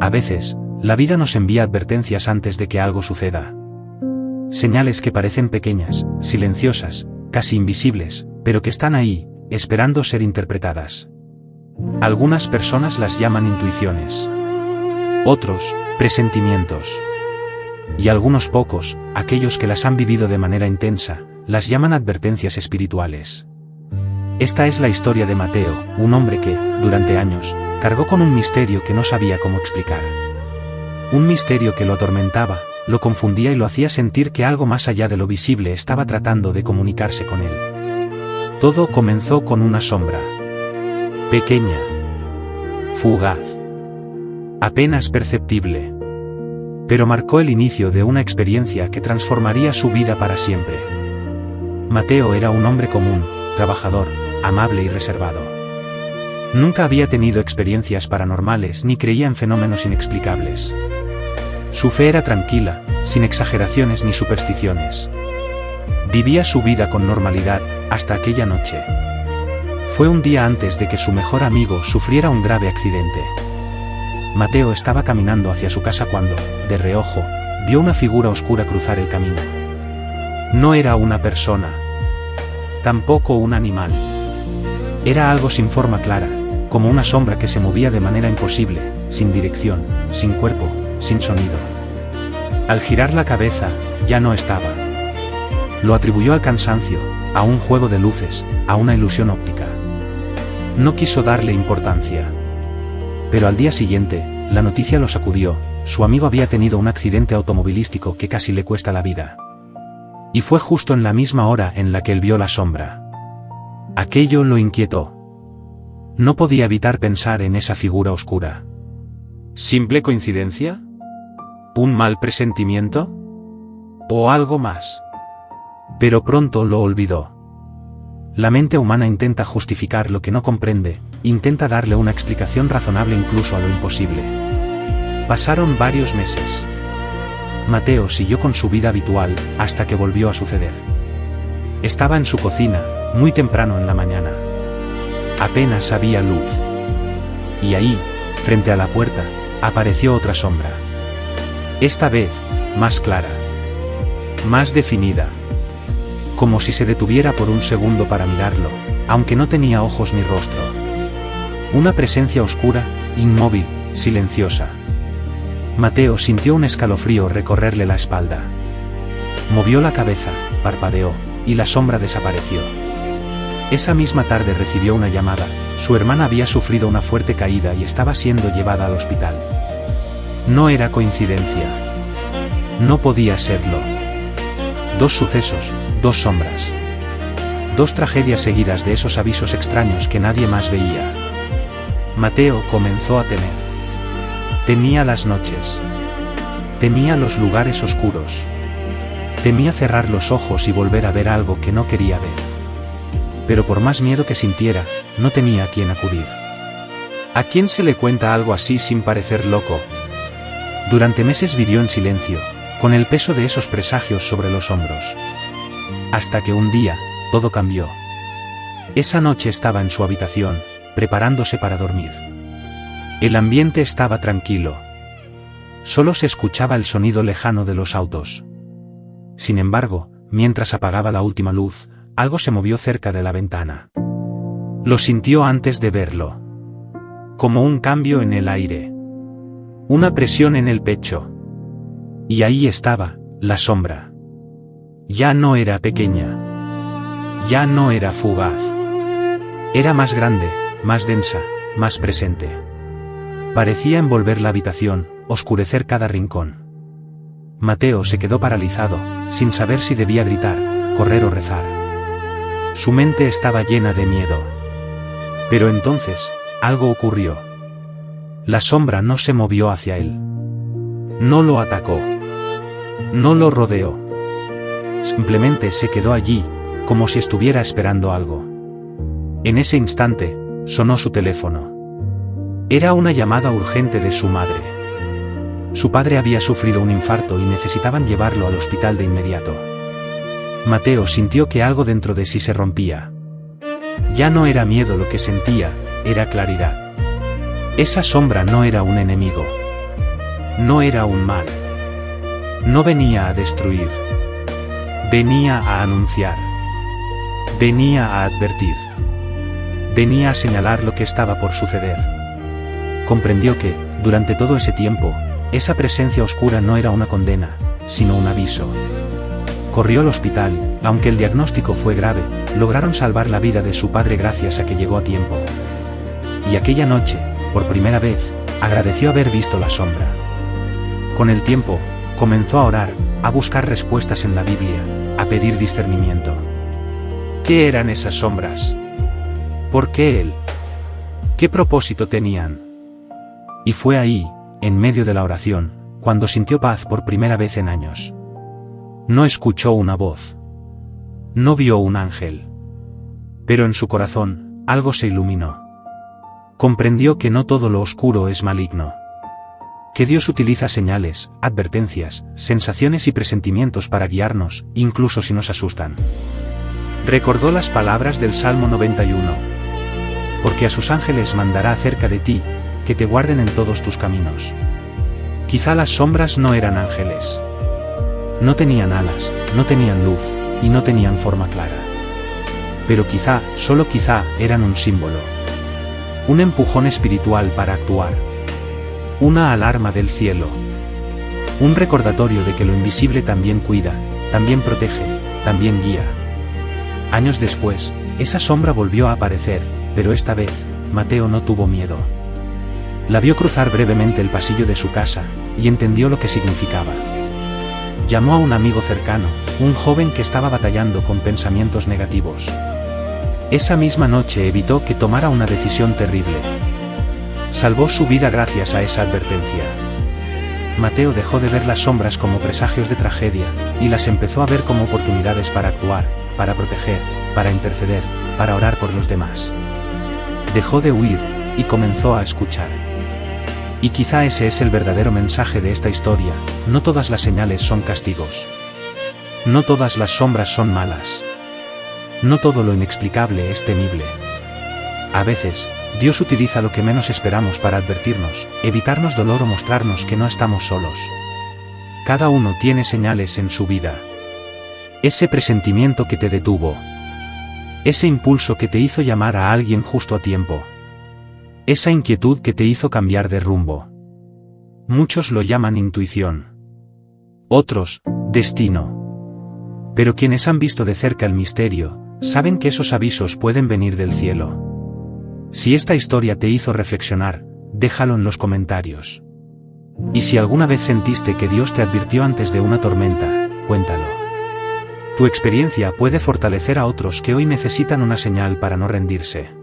A veces, la vida nos envía advertencias antes de que algo suceda. Señales que parecen pequeñas, silenciosas, casi invisibles, pero que están ahí, esperando ser interpretadas. Algunas personas las llaman intuiciones. Otros, presentimientos. Y algunos pocos, aquellos que las han vivido de manera intensa, las llaman advertencias espirituales. Esta es la historia de Mateo, un hombre que, durante años, cargó con un misterio que no sabía cómo explicar. Un misterio que lo atormentaba, lo confundía y lo hacía sentir que algo más allá de lo visible estaba tratando de comunicarse con él. Todo comenzó con una sombra. Pequeña. Fugaz. Apenas perceptible. Pero marcó el inicio de una experiencia que transformaría su vida para siempre. Mateo era un hombre común, trabajador, amable y reservado. Nunca había tenido experiencias paranormales ni creía en fenómenos inexplicables. Su fe era tranquila, sin exageraciones ni supersticiones. Vivía su vida con normalidad, hasta aquella noche. Fue un día antes de que su mejor amigo sufriera un grave accidente. Mateo estaba caminando hacia su casa cuando, de reojo, vio una figura oscura cruzar el camino. No era una persona. Tampoco un animal. Era algo sin forma clara, como una sombra que se movía de manera imposible, sin dirección, sin cuerpo, sin sonido. Al girar la cabeza, ya no estaba. Lo atribuyó al cansancio, a un juego de luces, a una ilusión óptica. No quiso darle importancia. Pero al día siguiente, la noticia lo sacudió: su amigo había tenido un accidente automovilístico que casi le cuesta la vida. Y fue justo en la misma hora en la que él vio la sombra. Aquello lo inquietó. No podía evitar pensar en esa figura oscura. ¿Simple coincidencia? ¿Un mal presentimiento? ¿O algo más? Pero pronto lo olvidó. La mente humana intenta justificar lo que no comprende, intenta darle una explicación razonable incluso a lo imposible. Pasaron varios meses. Mateo siguió con su vida habitual, hasta que volvió a suceder. Estaba en su cocina, muy temprano en la mañana. Apenas había luz. Y ahí, frente a la puerta, apareció otra sombra. Esta vez, más clara. Más definida. Como si se detuviera por un segundo para mirarlo, aunque no tenía ojos ni rostro. Una presencia oscura, inmóvil, silenciosa. Mateo sintió un escalofrío recorrerle la espalda. Movió la cabeza, parpadeó, y la sombra desapareció. Esa misma tarde recibió una llamada: su hermana había sufrido una fuerte caída y estaba siendo llevada al hospital. No era coincidencia. No podía serlo. Dos sucesos, dos sombras. Dos tragedias seguidas de esos avisos extraños que nadie más veía. Mateo comenzó a temer. Temía las noches. Temía los lugares oscuros. Temía cerrar los ojos y volver a ver algo que no quería ver. Pero por más miedo que sintiera, no tenía a quién acudir. ¿A quién se le cuenta algo así sin parecer loco? Durante meses vivió en silencio, con el peso de esos presagios sobre los hombros. Hasta que un día, todo cambió. Esa noche estaba en su habitación, preparándose para dormir. El ambiente estaba tranquilo. Solo se escuchaba el sonido lejano de los autos. Sin embargo, mientras apagaba la última luz, algo se movió cerca de la ventana. Lo sintió antes de verlo. Como un cambio en el aire. Una presión en el pecho. Y ahí estaba, la sombra. Ya no era pequeña. Ya no era fugaz. Era más grande, más densa, más presente. Parecía envolver la habitación, oscurecer cada rincón. Mateo se quedó paralizado, sin saber si debía gritar, correr o rezar. Su mente estaba llena de miedo. Pero entonces, algo ocurrió. La sombra no se movió hacia él. No lo atacó. No lo rodeó. Simplemente se quedó allí, como si estuviera esperando algo. En ese instante, sonó su teléfono. Era una llamada urgente de su madre. Su padre había sufrido un infarto y necesitaban llevarlo al hospital de inmediato. Mateo sintió que algo dentro de sí se rompía. Ya no era miedo lo que sentía, era claridad. Esa sombra no era un enemigo. no era un mal. No venía a destruir. Venía a anunciar. Venía a advertir. Venía a señalar lo que estaba por suceder. Comprendió que, durante todo ese tiempo, esa presencia oscura no era una condena, sino un aviso. Corrió al hospital, aunque el diagnóstico fue grave, lograron salvar la vida de su padre gracias a que llegó a tiempo. Y aquella noche, por primera vez, agradeció haber visto la sombra. Con el tiempo, comenzó a orar, a buscar respuestas en la Biblia, a pedir discernimiento. ¿Qué eran esas sombras? ¿Por qué él? ¿Qué propósito tenían? Y fue ahí, en medio de la oración, cuando sintió paz por primera vez en años. No escuchó una voz. No vio un ángel. Pero en su corazón, algo se iluminó. Comprendió que no todo lo oscuro es maligno. Que Dios utiliza señales, advertencias, sensaciones y presentimientos para guiarnos, incluso si nos asustan. Recordó las palabras del Salmo 91. Porque a sus ángeles mandará acerca de ti, que te guarden en todos tus caminos. Quizá las sombras no eran ángeles. No tenían alas, no tenían luz, y no tenían forma clara. Pero quizá, solo quizá, eran un símbolo. Un empujón espiritual para actuar. Una alarma del cielo. Un recordatorio de que lo invisible también cuida, también protege, también guía. Años después, esa sombra volvió a aparecer, pero esta vez, Mateo no tuvo miedo. La vio cruzar brevemente el pasillo de su casa, y entendió lo que significaba. Llamó a un amigo cercano, un joven que estaba batallando con pensamientos negativos. Esa misma noche evitó que tomara una decisión terrible. Salvó su vida gracias a esa advertencia. Mateo dejó de ver las sombras como presagios de tragedia, y las empezó a ver como oportunidades para actuar, para proteger, para interceder, para orar por los demás. Dejó de huir, y comenzó a escuchar. Y quizá ese es el verdadero mensaje de esta historia: no todas las señales son castigos. No todas las sombras son malas. No todo lo inexplicable es temible. A veces, Dios utiliza lo que menos esperamos para advertirnos, evitarnos dolor o mostrarnos que no estamos solos. Cada uno tiene señales en su vida. Ese presentimiento que te detuvo. Ese impulso que te hizo llamar a alguien justo a tiempo. Esa inquietud que te hizo cambiar de rumbo. Muchos lo llaman intuición. Otros, destino. Pero quienes han visto de cerca el misterio, saben que esos avisos pueden venir del cielo. Si esta historia te hizo reflexionar, déjalo en los comentarios. Y si alguna vez sentiste que Dios te advirtió antes de una tormenta, cuéntalo. Tu experiencia puede fortalecer a otros que hoy necesitan una señal para no rendirse.